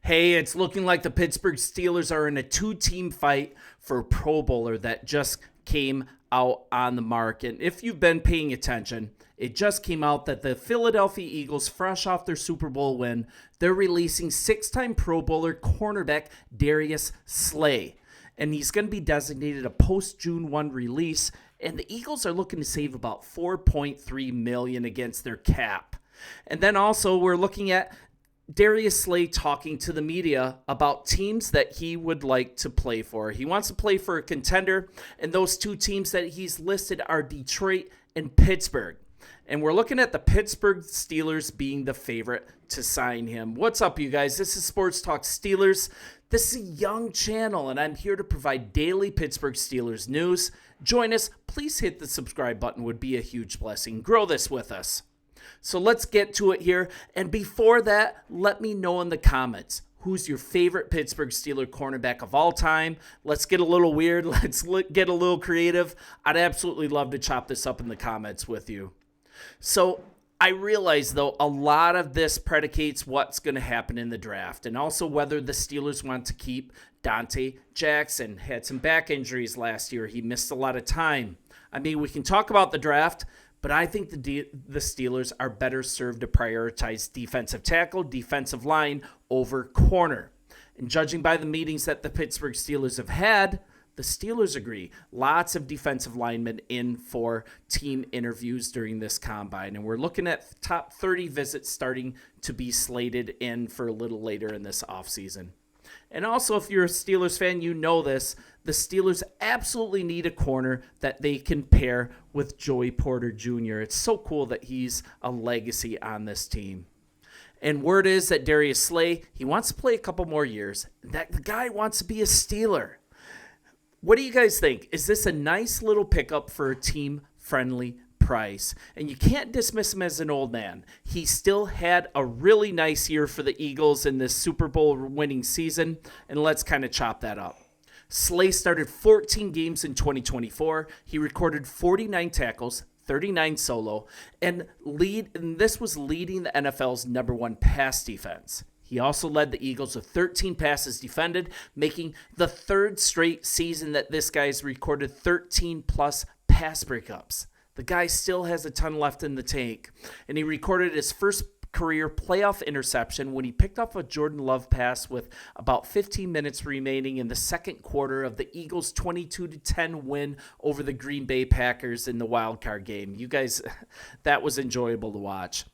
Hey, it's looking like the Pittsburgh Steelers are in a two-team fight for a Pro Bowler that just came out on the market. If you've been paying attention, it just came out that the Philadelphia Eagles, fresh off their Super Bowl win, they're releasing six-time Pro Bowler cornerback Darius Slay. And he's going to be designated a post-June 1 release, and the Eagles are looking to save about $4.3 million against their cap. And then also we're looking at Darius Slay talking to the media about teams that he would like to play for. He wants to play for a contender, and those two teams that he's listed are Detroit and Pittsburgh. And we're looking at the Pittsburgh Steelers being the favorite to sign him. What's up, you guys? This is Sports Talk Steelers. This is a young channel, and I'm here to provide daily Pittsburgh Steelers news. Join us. Please hit the subscribe button. Would be a huge blessing. Grow this with us. So let's get to it here. And before that, let me know in the comments, who's your favorite Pittsburgh Steelers cornerback of all time? Let's get a little weird. Let's get a little creative. I'd absolutely love to chop this up in the comments with you. So I realize, though, a lot of this predicates what's going to happen in the draft and also whether the Steelers want to keep Dante Jackson. Had some back injuries last year. He missed a lot of time. I mean, we can talk about the draft, but I think the Steelers are better served to prioritize defensive tackle, defensive line over corner. And judging by the meetings that the Pittsburgh Steelers have had, the Steelers agree. Lots of defensive linemen in for team interviews during this combine. And we're looking at top 30 visits starting to be slated in for a little later in this offseason. And also, if you're a Steelers fan, you know this. The Steelers absolutely need a corner that they can pair with Joey Porter Jr. It's so cool that he's a legacy on this team. And word is that Darius Slay, he wants to play a couple more years. That the guy wants to be a Steeler. What do you guys think? Is this a nice little pickup for a team-friendly price? And you can't dismiss him as an old man. He still had a really nice year for the Eagles in this Super Bowl winning season, and let's kind of chop that up. Slay started 14 games in 2024. He recorded 49 tackles, 39 solo, and this was leading the NFL's number one pass defense. He also led the Eagles with 13 passes defended, making the third straight season that this guy's recorded 13-plus pass breakups. The guy still has a ton left in the tank, and he recorded his first career playoff interception when he picked off a Jordan Love pass with about 15 minutes remaining in the second quarter of the Eagles' 22-10 win over the Green Bay Packers in the wildcard game. You guys, that was enjoyable to watch.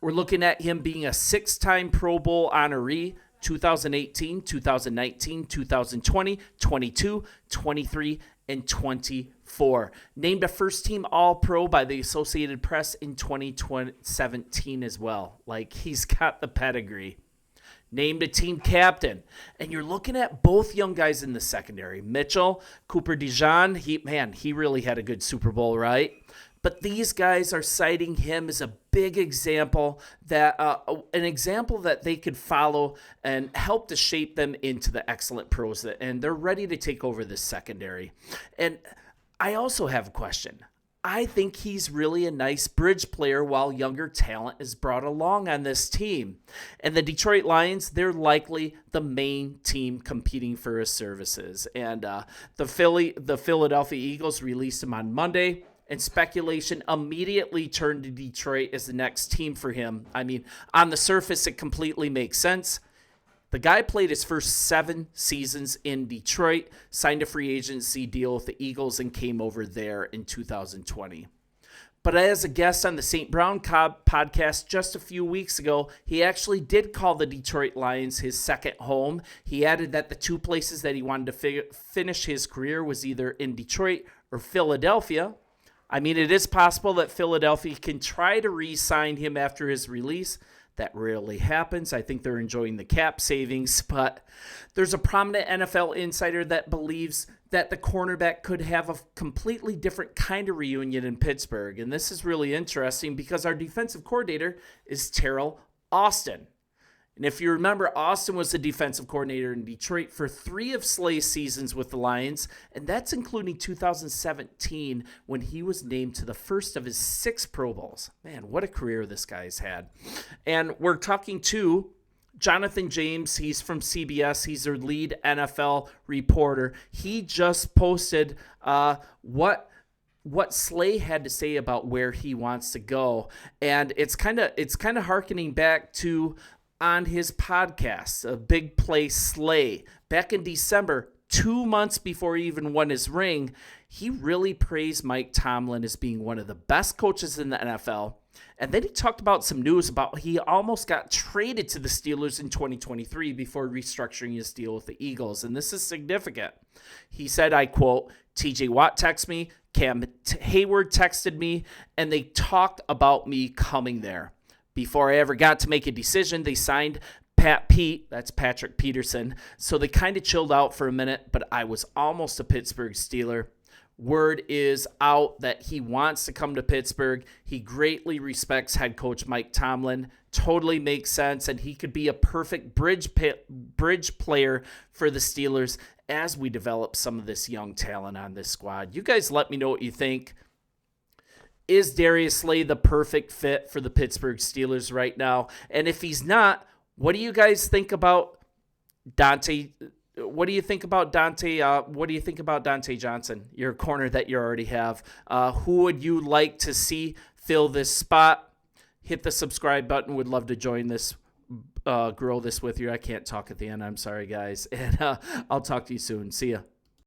We're looking at him being a six-time Pro Bowl honoree, 2018, 2019, 2020, 22, 23, and 24. Named a first-team All-Pro by the Associated Press in 2017 as well. Like, he's got the pedigree. Named a team captain. And you're looking at both young guys in the secondary. Mitchell, Cooper DeJean, he really had a good Super Bowl, right? But these guys are citing him as a big example that they could follow and help to shape them into the excellent pros and they're ready to take over this secondary. And I also have a question. I think he's really a nice bridge player while younger talent is brought along on this team. And the Detroit Lions, they're likely the main team competing for his services. And the Philadelphia Eagles released him on Monday. And speculation immediately turned to Detroit as the next team for him. I mean, on the surface, it completely makes sense. The guy played his first 7 seasons in Detroit, signed a free agency deal with the Eagles, and came over there in 2020. But as a guest on the St. Brown podcast just a few weeks ago, he actually did call the Detroit Lions his second home. He added that the two places that he wanted to finish his career was either in Detroit or Philadelphia. I mean, it is possible that Philadelphia can try to re-sign him after his release. That rarely happens. I think they're enjoying the cap savings, but there's a prominent NFL insider that believes that the cornerback could have a completely different kind of reunion in Pittsburgh. And this is really interesting because our defensive coordinator is Terrell Austin. And if you remember, Austin was the defensive coordinator in Detroit for 3 of Slay's seasons with the Lions, and that's including 2017 when he was named to the first of his 6 Pro Bowls. Man, what a career this guy's had. And we're talking to Jonathan James, he's from CBS. He's their lead NFL reporter. He just posted what Slay had to say about where he wants to go, and it's kind of harkening back to on his podcast, A Big Play Slay, back in December, 2 months before he even won his ring. He really praised Mike Tomlin as being one of the best coaches in the NFL. And then he talked about some news about he almost got traded to the Steelers in 2023 before restructuring his deal with the Eagles. And this is significant. He said, I quote, TJ Watt texted me, Cam Hayward texted me, and they talked about me coming there. Before I ever got to make a decision, they signed Pete, that's Patrick Peterson. So they kind of chilled out for a minute, but I was almost a Pittsburgh Steeler. Word is out that he wants to come to Pittsburgh. He greatly respects head coach Mike Tomlin. Totally makes sense, and he could be a perfect bridge player for the Steelers as we develop some of this young talent on this squad. You guys let me know what you think. Is Darius Slay the perfect fit for the Pittsburgh Steelers right now? And if he's not, what do you guys think about Dante? What do you think about Dante? What do you think about Dante Johnson, your corner that you already have? Who would you like to see fill this spot? Hit the subscribe button. Would love to join this, grow this with you. I can't talk at the end. I'm sorry, guys. And I'll talk to you soon. See ya.